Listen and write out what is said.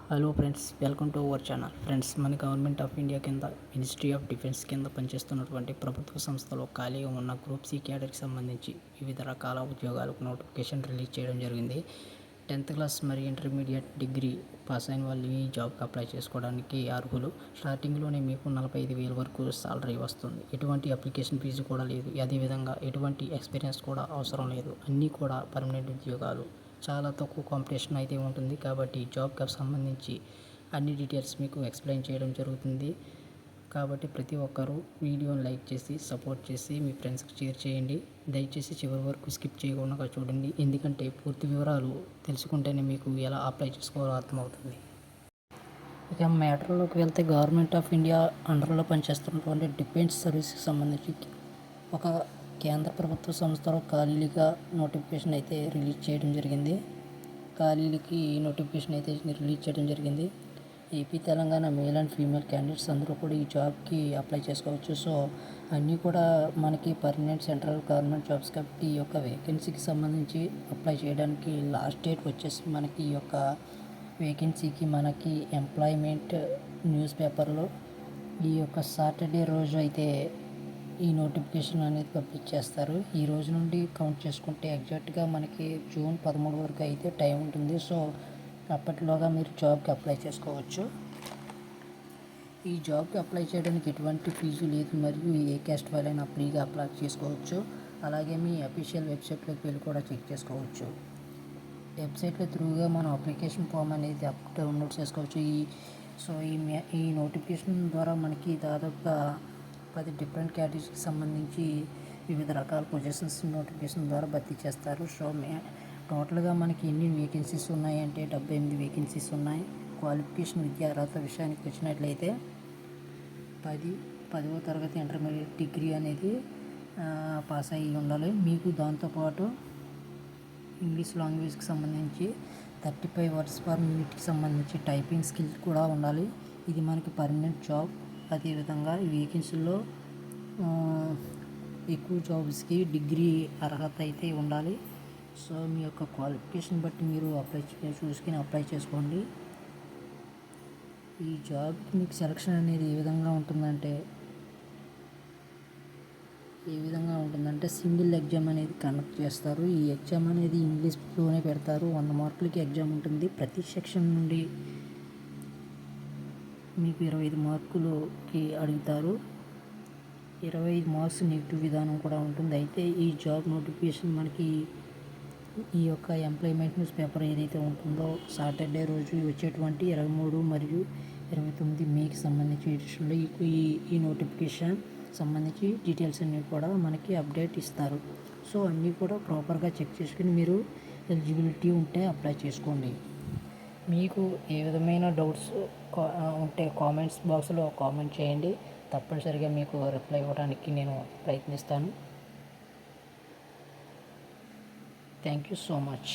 Hello friends, welcome to our channel. Friends, మన government of India కింద ministry of defence కింద పనిచేస్తున్నటువంటి ప్రభుత్వ సంస్థలో ఖాళీగా ఉన్న గ్రూప్ సి క్యాడర్కి సంబంధించి వివిధ రకాల ఉద్యోగాలకు నోటిఫికేషన్ రిలీజ్ చేయడం జరిగింది. 10th క్లాస్ మరియు ఇంటర్మీడియట్ డిగ్రీ పాస్ అయిన వాళ్ళు ఈ జాబ్కి అప్లై చేసుకోవడానికి అర్హులు. స్టార్టింగ్లోనే మీకు 45,000 వరకు సాలరీ వస్తుంది. ఎటువంటి అప్లికేషన్ ఫీజు కూడా లేదు. అదేవిధంగా ఎటువంటి ఎక్స్పీరియన్స్ కూడా అవసరం లేదు. అన్నీ కూడా పర్మనెంట్ ఉద్యోగాలు. చాలా తక్కువ కాంపిటీషన్ అయితే ఉంటుంది. కాబట్టి జాబ్కి సంబంధించి అన్ని డీటెయిల్స్ మీకు ఎక్స్ప్లెయిన్ చేయడం జరుగుతుంది. కాబట్టి ప్రతి ఒక్కరూ వీడియోని లైక్ చేసి సపోర్ట్ చేసి మీ ఫ్రెండ్స్కి షేర్ చేయండి. దయచేసి చివరి వరకు స్కిప్ చేయకుండా చూడండి, ఎందుకంటే పూర్తి వివరాలు తెలుసుకుంటేనే మీకు ఎలా అప్లై చేసుకోవాలో అర్థమవుతుంది. ఇక మ్యాటర్లోకి వెళ్తే, గవర్నమెంట్ ఆఫ్ ఇండియా అండర్లో పనిచేస్తున్నటువంటి డిఫెన్స్ సర్వీస్కి సంబంధించి ఒక కేంద్ర ప్రభుత్వ సంస్థలో ఖాళీలుగా నోటిఫికేషన్ అయితే రిలీజ్ చేయడం జరిగింది. ఖాళీలకి నోటిఫికేషన్ అయితే రిలీజ్ చేయడం జరిగింది. AP, Telangana male and female candidates అందరూ కూడా ఈ జాబ్కి అప్లై చేసుకోవచ్చు. సో అన్నీ కూడా మనకి పర్మనెంట్ సెంట్రల్ గవర్నమెంట్ జాబ్స్ కాబట్టి ఈ యొక్క వేకెన్సీకి సంబంధించి అప్లై చేయడానికి లాస్ట్ డేట్ వచ్చేసి మనకి ఈ యొక్క వేకెన్సీకి మనకి ఎంప్లాయ్మెంట్ న్యూస్ పేపర్లో ఈ యొక్క సాటర్డే రోజు అయితే ఈ నోటిఫికేషన్ అనేది పబ్లిష్ చేస్తారు. ఈ రోజు నుండి కౌంట్ చేసుకుంటే ఎగ్జాక్ట్గా మనకి జూన్ 13 వరకు అయితే టైం ఉంటుంది. సో అప్పటిలోగా మీరు జాబ్కి అప్లై చేసుకోవచ్చు. ఈ జాబ్కి అప్లై చేయడానికి ఎటువంటి ఫీజు లేదు మరియు ఏ క్యాస్ట్ వాళ్ళైనా ఫ్రీగా అప్లై చేసుకోవచ్చు. అలాగే మీ అఫీషియల్ వెబ్సైట్లోకి వెళ్ళి కూడా చెక్ చేసుకోవచ్చు. వెబ్సైట్లో త్రూగా మనం అప్లికేషన్ ఫామ్ అనేది డౌన్లోడ్ చేసుకోవచ్చు. ఈ నోటిఫికేషన్ ద్వారా మనకి దాదాపుగా 10 డిఫరెంట్ కేటగిరీస్కి సంబంధించి వివిధ రకాల పొజిషన్స్ నోటిఫికేషన్ ద్వారా భర్తీ చేస్తారు. సో టోటల్గా మనకి ఎన్ని వేకెన్సీస్ ఉన్నాయంటే 78 వేకెన్సీస్ ఉన్నాయి. క్వాలిఫికేషన్ విద్యా అర్హత విషయానికి వచ్చినట్లయితే 10వ తరగతి ఇంటర్మీడియట్ డిగ్రీ అనేది పాస్ అయ్యి ఉండాలి. మీకు దాంతోపాటు ఇంగ్లీష్ లాంగ్వేజ్కి సంబంధించి 35 వర్డ్స్ పర్ మినిట్కి సంబంధించి టైపింగ్ స్కిల్స్ కూడా ఉండాలి. ఇది మనకి పర్మనెంట్ జాబ్. అదేవిధంగా ఈ వేకెన్సీల్లో ఎక్కువ జాబ్స్కి డిగ్రీ అర్హత అయితే ఉండాలి. సో మీ యొక్క క్వాలిఫికేషన్ బట్టి మీరు అప్లై చేసుకోండి. ఈ జాబ్కి మీకు సెలక్షన్ అనేది ఏ విధంగా ఉంటుందంటే సింగిల్ ఎగ్జామ్ అనేది కండక్ట్ చేస్తారు. ఈ ఎగ్జామ్ అనేది ఇంగ్లీష్లోనే పెడతారు. 100 మార్కులకి ఎగ్జామ్ ఉంటుంది. ప్రతి సెక్షన్ నుండి మీకు 25 మార్కులకి అడుగుతారు. 25 మార్క్స్ నెగిటివ్ విధానం కూడా ఉంటుంది. అయితే ఈ జాబ్ నోటిఫికేషన్ మనకి ఈ యొక్క ఎంప్లాయ్మెంట్ న్యూస్ పేపర్ ఏదైతే ఉంటుందో సాటర్డే రోజు వచ్చేటువంటి 23 మరియు 29 మేకి సంబంధించి ఎడిషన్లో ఈ నోటిఫికేషన్ సంబంధించి డీటెయిల్స్ అన్నీ కూడా మనకి అప్డేట్ ఇస్తారు. సో అన్నీ కూడా ప్రాపర్గా చెక్ చేసుకుని మీరు ఎలిజిబిలిటీ ఉంటే అప్లై చేసుకోండి. మీకు ఏ విధమైన డౌట్స్ ఉంటే కామెంట్స్ బాక్స్లో కామెంట్ చేయండి. తప్పనిసరిగా మీకు రిప్లై ఇవ్వడానికి నేను ప్రయత్నిస్తాను. Thank you so much.